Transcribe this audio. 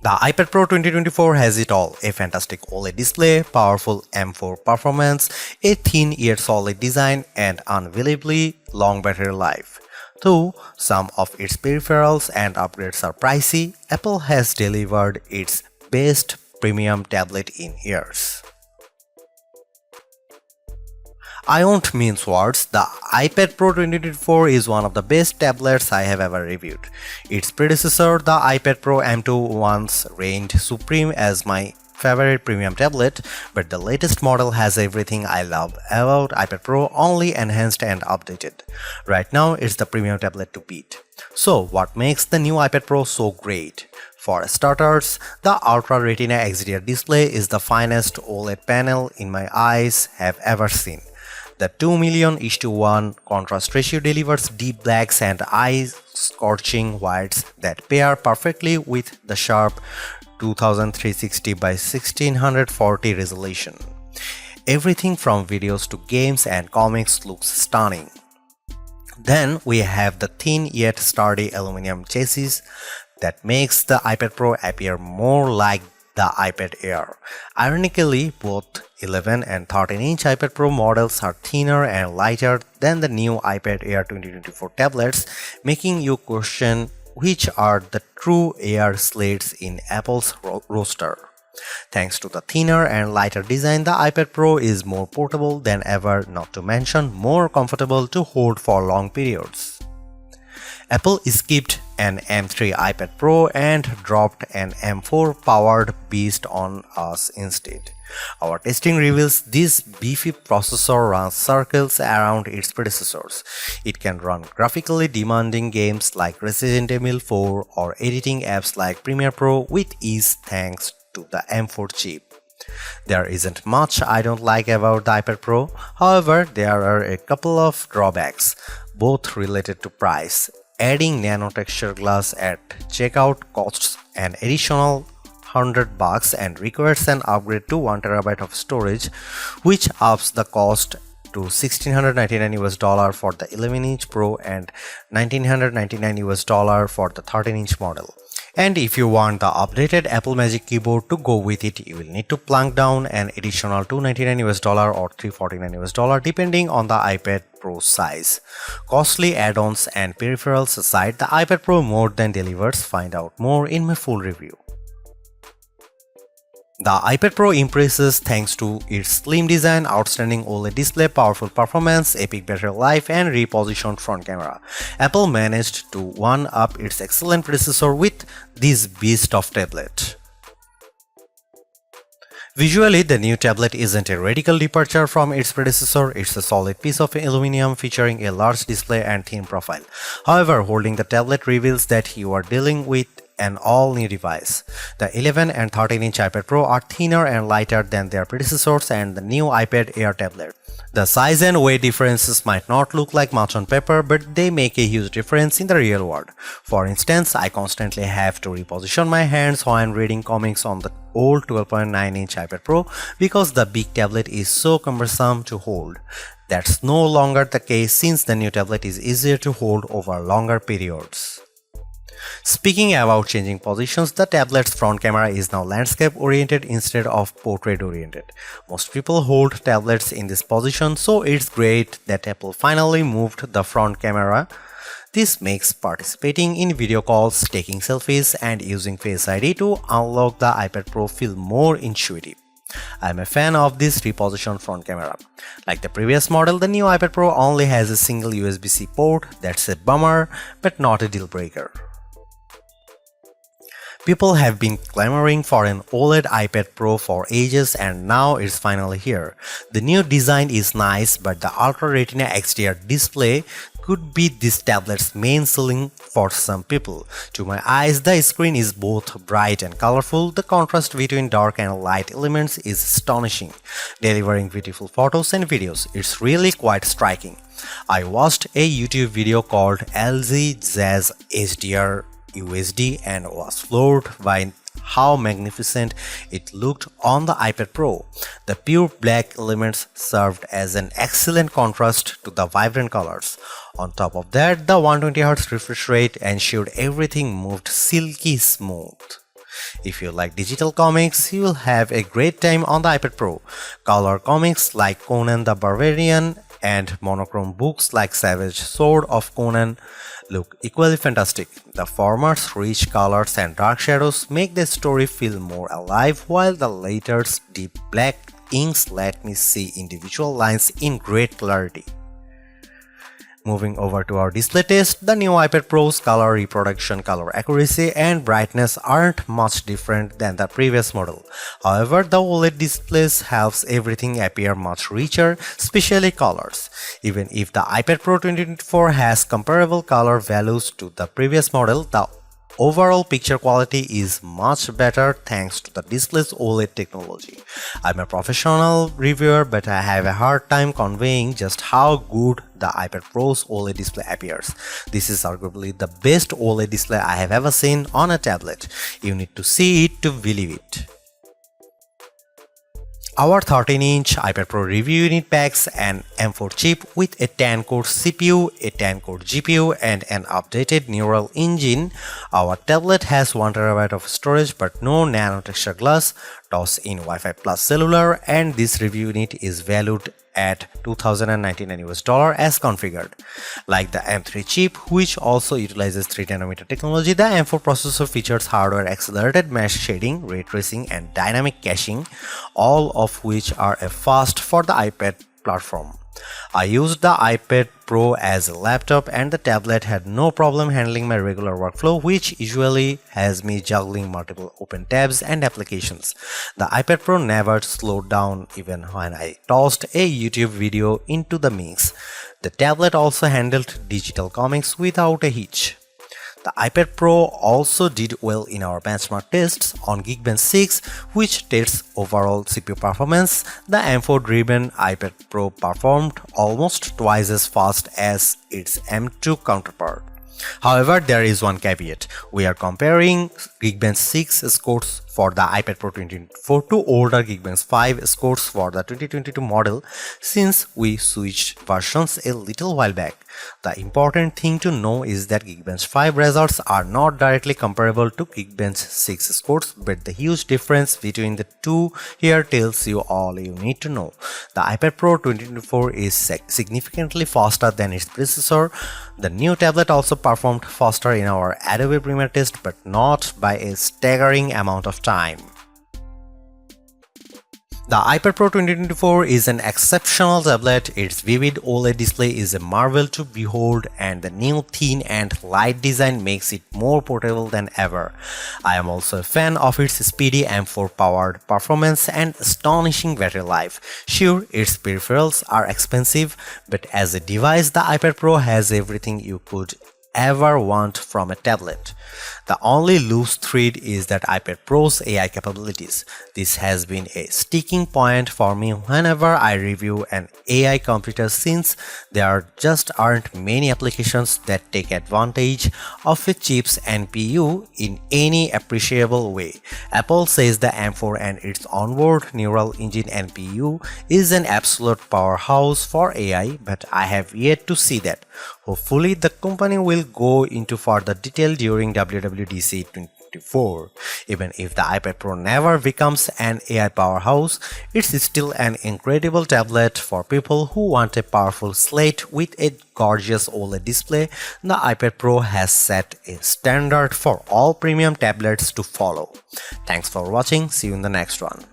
The iPad Pro 2024 has it all: a fantastic OLED display, powerful M4 performance, a thin yet solid design, and unbelievably long battery life. Though some of its peripherals and upgrades are pricey, Apple has delivered its best premium tablet in years. I won't mince words, the iPad Pro 2024 is one of the best tablets I have ever reviewed. Its predecessor, the iPad Pro M2, once reigned supreme as my favorite premium tablet, but the latest model has everything I love about iPad Pro, only enhanced and updated. Right now, it's the premium tablet to beat. So, what makes the new iPad Pro so great? For starters, the Ultra Retina XDR display is the finest OLED panel in my eyes have ever seen. The 2,000,000:1 contrast ratio delivers deep blacks and eye-scorching whites that pair perfectly with the sharp 2360 by 1640 resolution. Everything from videos to games and comics looks stunning. Then we have the thin yet sturdy aluminum chassis that makes the iPad Pro appear more like the iPad Air. Ironically, both 11 and 13-inch iPad Pro models are thinner and lighter than the new iPad Air 2024 tablets, making you question which are the true Air slates in Apple's roster. Thanks to the thinner and lighter design, the iPad Pro is more portable than ever, not to mention more comfortable to hold for long periods. Apple skipped an M3 iPad Pro and dropped an M4 powered beast on us instead. Our testing reveals this beefy processor runs circles around its predecessors. It can run graphically demanding games like Resident Evil 4 or editing apps like Premiere Pro with ease thanks to the M4 chip. There isn't much I don't like about the iPad Pro, however, there are a couple of drawbacks, both related to price. Adding nano texture glass at checkout costs an additional $100 and requires an upgrade to 1TB of storage, which ups the cost to $1,699 for the 11-inch Pro and $1,999 for the 13-inch model. And if you want the updated Apple Magic Keyboard to go with it, you will need to plunk down an additional $299 or $349 depending on the iPad Pro size. Costly add-ons and peripherals aside, the iPad Pro more than delivers. Find out more in my full review. The iPad Pro impresses thanks to its slim design, outstanding OLED display, powerful performance, epic battery life, and repositioned front camera. Apple managed to one-up its excellent predecessor with this beast of tablet. Visually, the new tablet isn't a radical departure from its predecessor, it's a solid piece of aluminum featuring a large display and thin profile. However, holding the tablet reveals that you are dealing with an all-new device. The 11 and 13-inch iPad Pro are thinner and lighter than their predecessors and the new iPad Air tablet. The size and weight differences might not look like much on paper, but they make a huge difference in the real world. For instance, I constantly have to reposition my hands when reading comics on the old 12.9-inch iPad Pro because the big tablet is so cumbersome to hold. That's no longer the case since the new tablet is easier to hold over longer periods. Speaking about changing positions, the tablet's front camera is now landscape oriented instead of portrait oriented. Most people hold tablets in this position, so it's great that Apple finally moved the front camera. This makes participating in video calls, taking selfies, and using Face ID to unlock the iPad Pro feel more intuitive. I'm a fan of this repositioned front camera. Like the previous model, the new iPad Pro only has a single USB-C port. That's a bummer, but not a deal breaker. People have been clamoring for an OLED iPad Pro for ages and now it's finally here. The new design is nice, but the Ultra Retina XDR display could be this tablet's main selling for some people. To my eyes, the screen is both bright and colorful. The contrast between dark and light elements is astonishing, delivering beautiful photos and videos. It's really quite striking. I watched a YouTube video called LG Jazz HDR USD and was floored by how magnificent it looked on the iPad Pro. The pure black elements served as an excellent contrast to the vibrant colors. On top of that, the 120Hz refresh rate ensured everything moved silky smooth. If you like digital comics, you will have a great time on the iPad Pro. Color comics like Conan the Barbarian and monochrome books like Savage Sword of Conan look equally fantastic. The former's rich colors and dark shadows make the story feel more alive, while the latter's deep black inks let me see individual lines in great clarity. Moving over to our display test, the new iPad Pro's color reproduction, color accuracy and brightness aren't much different than the previous model. However, the OLED displays helps everything appear much richer, especially colors. Even if the iPad Pro 2024 has comparable color values to the previous model, the overall picture quality is much better thanks to the display's OLED technology. I'm a professional reviewer, but I have a hard time conveying just how good the iPad Pro's OLED display appears. This is arguably the best OLED display I have ever seen on a tablet. You need to see it to believe it. Our 13-inch iPad Pro review unit packs an M4 chip with a 10-core CPU, a 10-core GPU, and an updated neural engine. Our tablet has 1TB of storage but no nano texture glass, toss-in Wi-Fi plus cellular, and this review unit is valued at $2,099 as configured. Like the M3 chip, which also utilizes 3nm technology, the M4 processor features hardware-accelerated mesh shading, ray tracing, and dynamic caching, all of which are a first for the iPad platform. I used the iPad Pro as a laptop and the tablet had no problem handling my regular workflow, which usually has me juggling multiple open tabs and applications. The iPad Pro never slowed down even when I tossed a YouTube video into the mix. The tablet also handled digital comics without a hitch. The iPad Pro also did well in our benchmark tests on Geekbench 6, which tests overall CPU performance. The M4-driven iPad Pro performed almost twice as fast as its M2 counterpart. However, there is one caveat. We are comparing Geekbench 6 scores for the iPad Pro 2024 to older Geekbench 5 scores for the 2022 model, since we switched versions a little while back. The important thing to know is that Geekbench 5 results are not directly comparable to Geekbench 6 scores, but the huge difference between the two here tells you all you need to know. The iPad Pro 2024 is significantly faster than its predecessor. The new tablet also performed faster in our Adobe Premiere test, but not by a staggering amount of time. The iPad Pro 2024 is an exceptional tablet. Its vivid OLED display is a marvel to behold, and the new thin and light design makes it more portable than ever. I am also a fan of its speedy M4 powered performance and astonishing battery life. Sure, its peripherals are expensive, but as a device, the iPad Pro has everything you could ever want from a tablet. The only loose thread is that iPad Pro's AI capabilities. This has been a sticking point for me whenever I review an AI computer, since there just aren't many applications that take advantage of a chip's NPU in any appreciable way. Apple says the M4 and its onboard neural engine NPU is an absolute powerhouse for AI, but I have yet to see that. Hopefully, the company will go into further detail during WWDC 2024. Even if the iPad Pro never becomes an AI powerhouse, it's still an incredible tablet for people who want a powerful slate with a gorgeous OLED display. The iPad Pro has set a standard for all premium tablets to follow. Thanks for watching. See you in the next one.